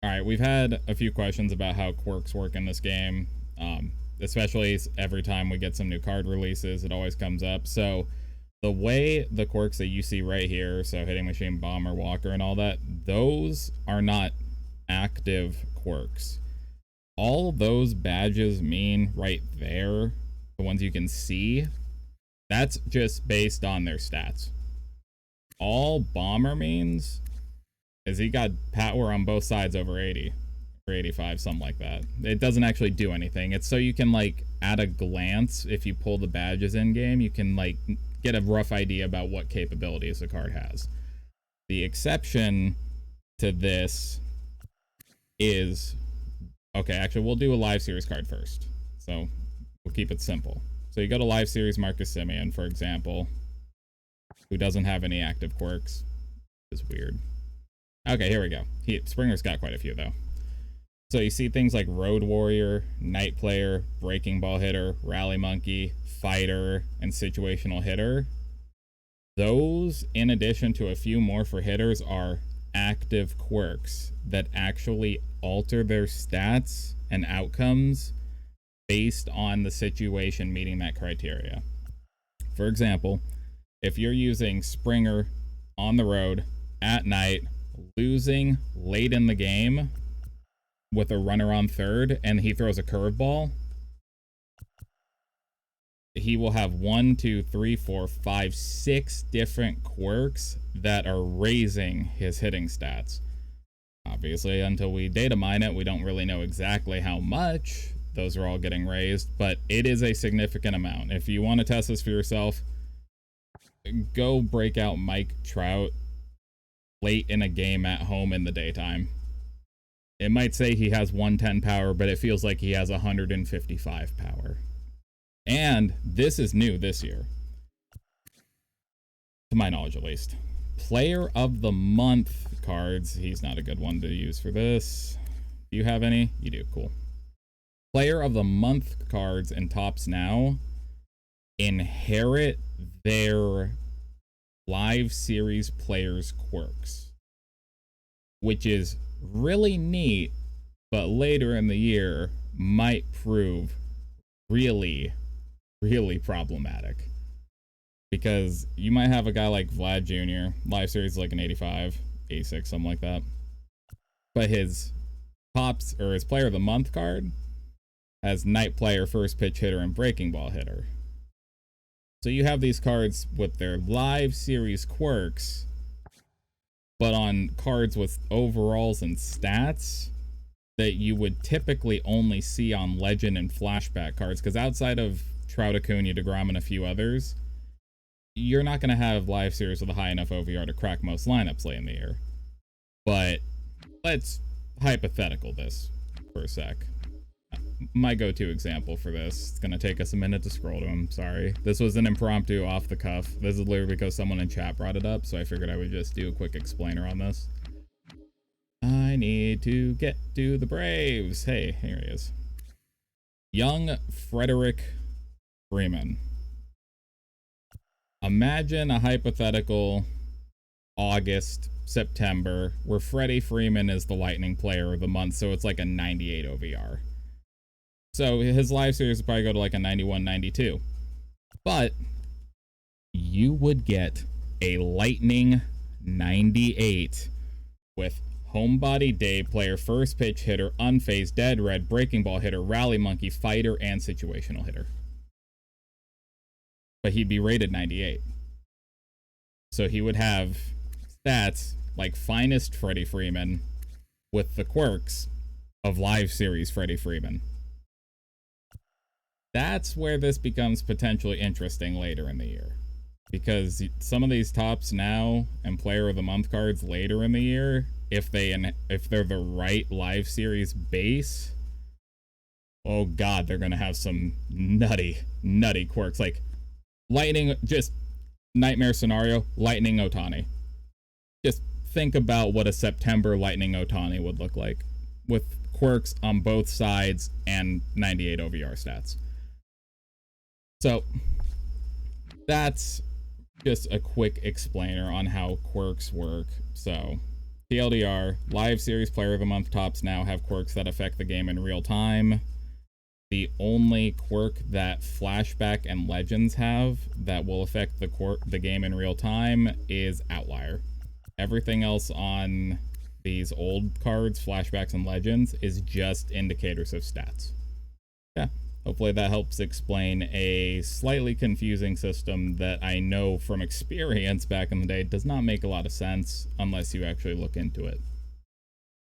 All right, we've had a few questions about how quirks work in this game, especially every time we get some new card releases. It always comes up. So the way the quirks that you see right here, so hitting machine, bomber, walker, and all that, those are not active quirks. All those badges mean right there, the ones you can see, that's just based on their stats. All bomber means is he got power on both sides over 80 or 85, something like that. It doesn't actually do anything. It's so you can, like, at a glance, if you pull the badges in game, you can, like, get a rough idea about what capabilities the card has. The exception to this is, okay, actually, we'll do a live series card first. So we'll keep it simple. So you go to live series Marcus Semien, for example, who doesn't have any active quirks. It's weird. Okay, here we go. Springer's got quite a few, though. So you see things like Road Warrior, Night Player, Breaking Ball Hitter, Rally Monkey, Fighter, and Situational Hitter. Those, in addition to a few more for hitters, are active quirks that actually alter their stats and outcomes based on the situation meeting that criteria. For example, if you're using Springer on the road at night, losing late in the game with a runner on third, and he throws a curveball, he will have 1, 2, 3, 4, 5, 6 different quirks that are raising his hitting stats. Obviously, until we data mine it, we don't really know exactly how much those are all getting raised, but it is a significant amount. If you want to test this for yourself, go break out Mike Trout late in a game at home in the daytime. It might say he has 110 power, but it feels like he has 155 power. And this is new this year, to my knowledge at least. Player of the Month cards. He's not a good one to use for this. Do you have any? You do. Cool. Player of the Month cards in Topps now inherit their live series players' quirks, which is really neat, but later in the year might prove really problematic, because you might have a guy like Vlad Jr. live series is like an 85, 86, something like that, but his Topps or his Player of the Month card has Night Player, First Pitch Hitter, and Breaking Ball Hitter. So you have these cards with their live series quirks, but on cards with overalls and stats that you would typically only see on Legend and Flashback cards, because outside of Trout, Acuna, DeGrom, and a few others, you're not going to have live series with a high enough OVR to crack most lineups late in the year. But let's hypothetical this for a sec. My go-to example for this, it's going to take us a minute to scroll to him, sorry. This was an impromptu off the cuff. This is literally because someone in chat brought it up, so I figured I would just do a quick explainer on this. I need to get to the Braves. Hey, here he is. Young Frederick Freeman. Imagine a hypothetical August, September, where Freddie Freeman is the Lightning Player of the Month, so it's like a 98 OVR. So his live series would probably go to like a 91, 92. But you would get a Lightning 98 with Homebody, Day Player, First Pitch Hitter, Unfazed, Dead Red, Breaking Ball Hitter, Rally Monkey, Fighter, and Situational Hitter. But he'd be rated 98. So he would have stats like Finest Freddie Freeman with the quirks of live series Freddie Freeman. That's where this becomes potentially interesting later in the year, because some of these Topps now and Player of the Month cards later in the year, if they're the right live series base, oh god, they're gonna have some nutty quirks. Like Lightning, just nightmare scenario, Lightning Ohtani. Just think about what a September Lightning Ohtani would look like with quirks on both sides and 98 OVR stats. So that's just a quick explainer on how quirks work. So TLDR, live series player of the month tops now have quirks that affect the game in real time. The only quirk that Flashback and Legends have that will affect the game in real time is Outlier. Everything else on these old cards, Flashbacks and Legends, is just indicators of stats. Yeah, hopefully that helps explain a slightly confusing system that I know from experience back in the day does not make a lot of sense unless you actually look into it.